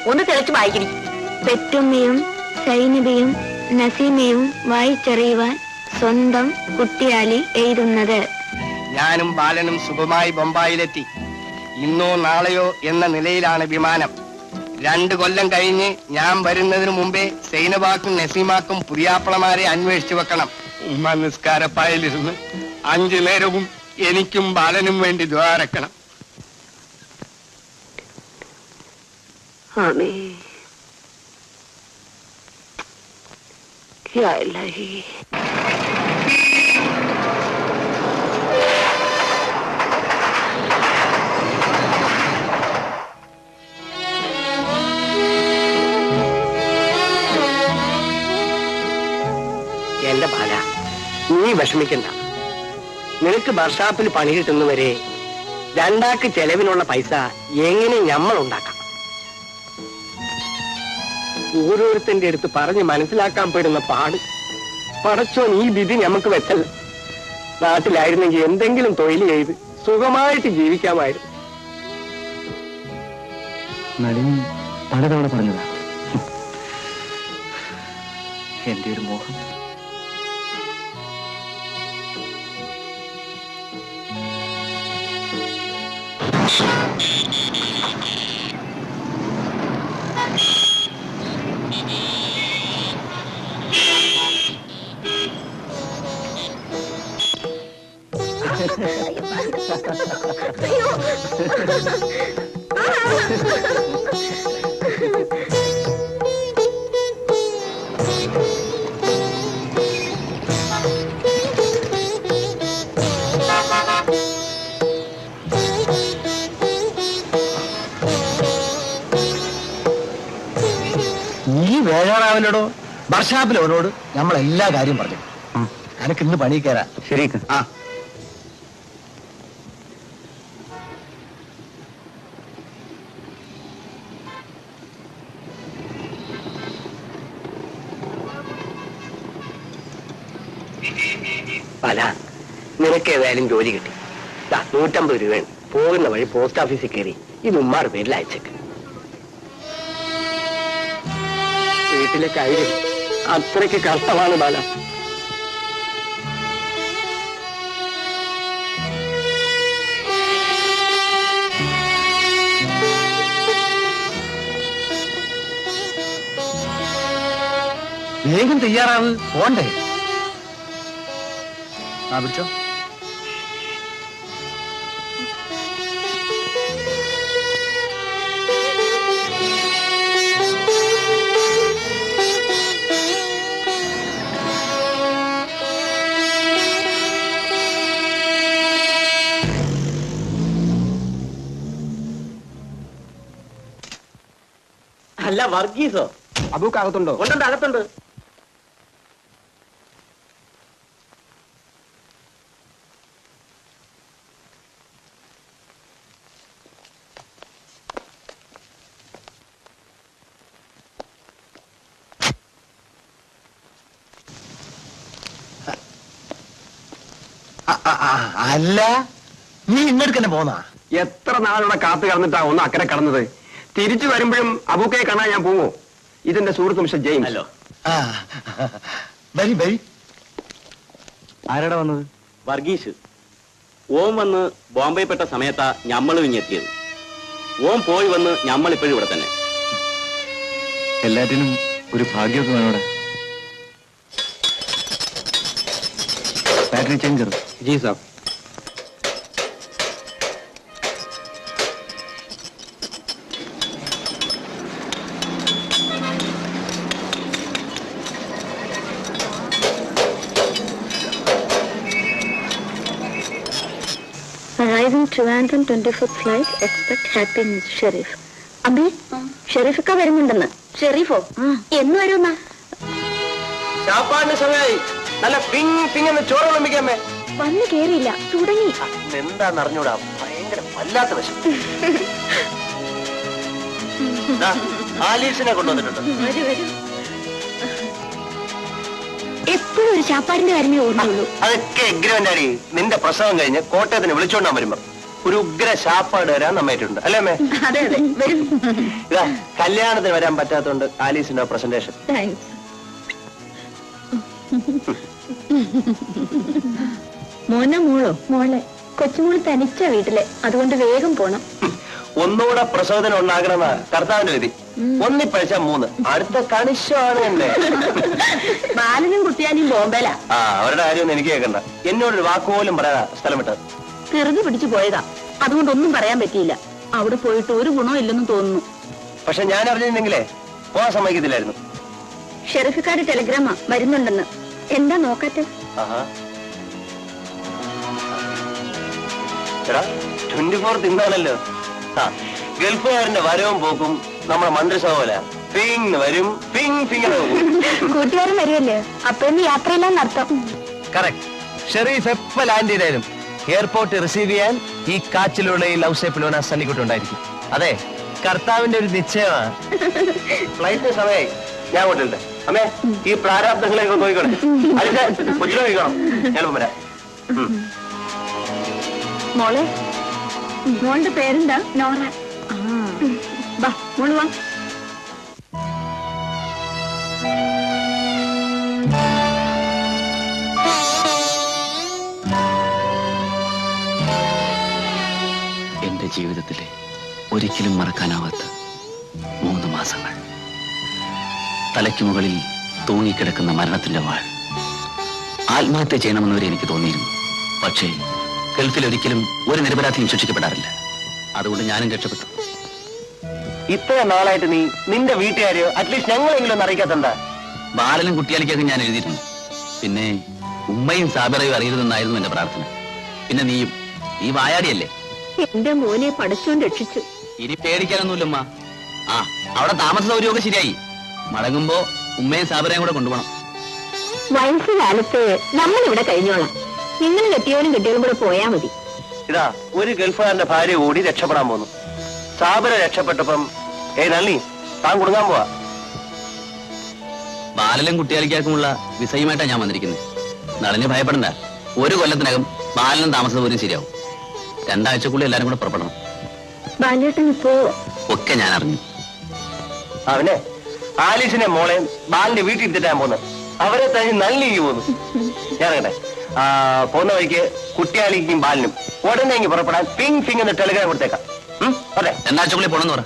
ഒന്ന് തെളിച്ച് വായിക്കണി. പെറ്റുമ്മയും സൈനികയും നസീമയും വായിച്ചറിയുവാൻ സ്വന്തം കുട്ടിയാലി എഴുതുന്നത്. ഞാനും ബാലനും സുഖമായി ബൊംബായിലെത്തി. ഇന്നോ നാളെയോ എന്ന നിലയിലാണ് വിമാനം. 2 കൊല്ലം കഴിഞ്ഞ് ഞാൻ വരുന്നതിന് മുമ്പേ സൈനബാക്കും നസീമാക്കും പുതിയാപ്പളമാരെ അന്വേഷിച്ചു വെക്കണം. ഉമ്മ നിസ്കാരപ്പായലിരുന്ന് 5 നേരവും എനിക്കും ബാലനും വേണ്ടി ദ്വാരക്കണം. എന്റെ ബാല, നീ വിഷമിക്കണ്ട. നിനക്ക് വർഷാപ്പിൽ പണി കിട്ടുന്നവരെ 2 ആൾക്ക് ചെലവിനുള്ള പൈസ എങ്ങനെ നമ്മൾ ഉണ്ടാക്കാം. ഓരോരുത്തന്റെ അടുത്ത് പറഞ്ഞ് മനസ്സിലാക്കാൻ പെടുന്ന പാട്. പടച്ചോൻ ഈ വിധി നമുക്ക് വെച്ചല്ല. നാട്ടിലായിരുന്നെങ്കിൽ എന്തെങ്കിലും തൊഴിൽ ചെയ്ത് സുഖമായിട്ട് ജീവിക്കാമായിരുന്നു. നളിനി പലതവണ പറഞ്ഞതാ, എന്റെ ഒരു മോഹം. നീ വേഴാറാവല്ലോടോ. വർഷാപ്പിലോനോട് നമ്മൾ എല്ലാ കാര്യം പറഞ്ഞു. എനക്ക് ഇന്ന് പണി കയറാ. ശരി. ആ പല നിനക്ക് ഏതായാലും ജോലി കിട്ടി. 150 രൂപയാണ്. പോകുന്ന വഴി പോസ്റ്റ് ഓഫീസിൽ കയറി ഇത് ഉമ്മാറ് പേരിൽ അയച്ചേക്ക്. വീട്ടിലെ കാര്യം അത്രയ്ക്ക് കഷ്ടമാണ് ബാല. വേഗം തയ്യാറാവ്, പോണ്ടേ? ആ പിടിച്ചോ. അല്ല വർഗീസോ? അബൂക്ക് അകത്തുണ്ടോ? ഉണ്ടുണ്ട്, അകത്തുണ്ട്. അല്ല, നീ ഇങ്ങോട്ട് തന്നെ പോന്നാ? എത്ര നാളുടെ കാത്തു കടന്നിട്ടാ ഒന്ന് അക്കരെ കടന്നത്. തിരിച്ചു വരുമ്പോഴും അബൂക്കയെ കാണാൻ ഞാൻ പോവോ? ഇതെന്റെ സുഹൃത്ത് മിസ്റ്റർ ജെയിംസ്. ഹലോ. വരി വരി. ആരാടാ വന്നത്? വർഗീസ്. ഓം വന്ന് ബോംബെ പെട്ട സമയത്താ ഞമ്മളും ഇങ്ങെത്തിയത്. ഓം പോയി വന്ന് ഞമ്മളിപ്പോഴും ഇവിടെ തന്നെ. എല്ലാറ്റിനും ഒരു ഭാഗ്യമൊക്കെ വേണോടെ. ബാറ്ററി ചേഞ്ച് കरो. ജി സാബ്. Arriving Trivandrum 24th flight. Expect happy Miss Sharif. Abi, ഷെരീഫൊക്കെ വരുന്നുണ്ടെന്ന്. ഷെരീഫോ എന്ന് വരുന്ന? ചാപ്പാടിന് സമയമായി. നല്ല പിങ് പിങ് എന്ന് ചോറ് വിളമ്പിക്കാമേ. വന്ന് കേറിയില്ല, തുടങ്ങി. എന്താന്ന് അറിഞ്ഞൂടാ, ഭയങ്കര വല്ലാത്ത വശം. ആലീസിനെ കൊണ്ടുവന്നിട്ടുണ്ട്. വരൂ വരൂ. എപ്പോഴും ഒരു ചാപ്പാടിന്റെ കാര്യമേ ഓർമ്മയുള്ളൂ. അതൊക്കെ എഗ്രിമെന്റ് അടി. നിന്റെ പ്രസവം കഴിഞ്ഞ് കോട്ടയത്തിന് വിളിച്ചോണ്ടാൻ വരുമ്പോ ഒരു ഉഗ്ര ശാപ്പാട് വരാൻ നമ്മായിട്ടുണ്ട് അല്ലേ അമ്മേ? അതെ അതെ വരും. ഇതാ കല്യാണത്തിന് വരാൻ പറ്റാത്തോണ്ട് ആലീസിന്റെ പ്രസന്റേഷൻ. താങ്ക്സ്. മോനോ മോളോ? മോളെ. കൊച്ചുമോള് തനിച്ച വീട്ടിലെ, അതുകൊണ്ട് വേഗം പോണം. ഒന്നുകൂടെ പ്രസവത്തിന് ഉണ്ടാകണമെന്ന കർത്താവിന്റെ വിധി. ഒന്നിപ്പഴിച്ച 3, അടുത്ത കണിശമാണ് എന്നെ. ബാലനും കുട്ടിയാനും ബോംബെല. അവരുടെ കാര്യമൊന്നും എനിക്ക് കേൾക്കണ്ട. എന്നോടൊരു വാക്കുപോലും പറയാ സ്ഥലം വിട്ടത്. തെറുതി പിടിച്ചു പോയതാ, അതുകൊണ്ടൊന്നും പറയാൻ പറ്റിയില്ല. അവിടെ പോയിട്ട് ഒരു ഗുണവും ഇല്ലെന്ന് തോന്നുന്നു. പക്ഷെ ഞാൻ അറിഞ്ഞിരുന്നെങ്കിലേ പോകാൻ സമ്മതിക്കത്തില്ലായിരുന്നു. ഷെറിഫിക്കാരുടെ ടെലിഗ്രാമാ വരുന്നുണ്ടെന്ന്. എന്താ നോക്കട്ടെ? 24 ഇന്നാണല്ലോ. ഗൾഫുകാരന്റെ വരവും പോക്കും നമ്മുടെ മന്ത്രിസഭ പോലെ പിങ് വരും പിങ് പിങ് പോകും. കൂട്ടുകാരൻ വരുമല്ലേ, അപ്പൊ ഇന്ന് യാത്രയെല്ലാം നടത്തും. കറക്റ്റ്. ഷെറീഫ് എപ്പോ ലാൻഡ് ചെയ്താലും എയർപോർട്ട് റിസീവ് ചെയ്യാൻ ഈ കാച്ചിലുള്ള ഈ ലവ് ഷേപ്പിലോന സണ്ണിക്കുട്ടുണ്ടായിരിക്കും. അതെ, കർത്താവിന്റെ ഒരു നിശ്ചയമാണ്. ഫ്ലൈറ്റ് സമയമായി, ഞാൻ കൊണ്ടിട്ടുണ്ട്. അമ്മേ, ഈ പ്രാരാബ്ദങ്ങളെയൊക്കെ നോക്കിക്കോളെ. അതിന്റെ കൊച്ചിനെ നോക്കണം. ഞാനിപ്പം വരാം. മോളെ, മോളുടെ പേരെന്താ? നോറ. വാ മോള് വാ. എന്റെ ജീവിതത്തിലെ ഒരിക്കലും മറക്കാനാവാത്ത 3 മാസങ്ങൾ. തലയ്ക്ക് മുകളിൽ തൂങ്ങിക്കിടക്കുന്ന മരണത്തിന്റെ വാൾ. ആത്മഹത്യ ചെയ്യണമെന്നവരെ എനിക്ക് തോന്നിയിരുന്നു. പക്ഷേ ഗൾഫിൽ ഒരിക്കലും ഒരു നിരപരാധിയും ശിക്ഷിക്കപ്പെടാറില്ല. അതുകൊണ്ട് ഞാനും രക്ഷപ്പെട്ടു. ഇത്ര നാളായിട്ട് നീ നിന്റെ വീട്ടുകാരെയോ അറ്റ്ലീസ്റ്റ് ഞങ്ങളെങ്കിലും ഒന്ന് അറിയിക്കാത്തണ്ടാ? ബാലനും കുട്ടിയാലിക്കൊക്കെ ഞാൻ എഴുതിയിരുന്നു. പിന്നെ ഉമ്മയും സാബിറയും അറിയരുതെന്നായിരുന്നു എന്റെ പ്രാർത്ഥന. പിന്നെ നീ വായാടിയല്ലേ. എന്റെ മോനെ പഠിച്ചോണ്ട് രക്ഷിച്ചു. ഇനി പേടിക്കാനൊന്നുമില്ലമ്മ. അവിടെ താമസ സൗകര്യമൊക്കെ ശരിയായി. മടങ്ങുമ്പോ ഉമ്മയും സാബിറയും കൂടെ കൊണ്ടുപോകണം. വയസ്സുകാലത്ത് നമ്മളിവിടെ കഴിഞ്ഞോളാം. നിങ്ങൾ കെട്ടിയവനും കെട്ടിയവനും കൂടെ പോയാ മതി. ഇതാ ഒരു ഗൾഫുകാരന്റെ ഭാര്യ കൂടി രക്ഷപ്പെടാൻ പോന്നു. സാബിറ രക്ഷപ്പെട്ടപ്പം നന്ദി താൻ കൊടുക്കാൻ പോവാ. ബാലനും കുട്ടിയാലിക്കാർക്കുമുള്ള വിസയുമായിട്ടാണ് ഞാൻ വന്നിരിക്കുന്നത്. നളിന് ഭയപ്പെടണ്ട. 1 കൊല്ലത്തിനകം ബാലനും താമസ സൗകര്യം ശരിയാവും. 2 ആഴ്ചക്കുള്ളിൽ എല്ലാരും കൂടെ പുറപ്പെടണം. ബാലേട്ടൻ ഇപ്പോ ഒക്കെ ഞാൻ അറിഞ്ഞു. അവനെ ആലീസിനെ മോളെയും ബാലിന്റെ വീട്ടിൽ ഇരുത്തിട്ടാൻ പോകുന്നത്. അവരെ തന്നെ നല്ലിക്ക് പോന്നു. ഞാൻ കേട്ടെ പോകുന്ന വഴിക്ക് കുട്ടിയാലിക്കും ബാലിനും ഉടനെ പുറപ്പെടാൻ പിങ് പിങ് എന്ന് ടെലിഗ്രാം കൊടുത്തേക്കാം. അതെ, 2 ആഴ്ചക്കുള്ളിൽ പോണെന്ന് പറ.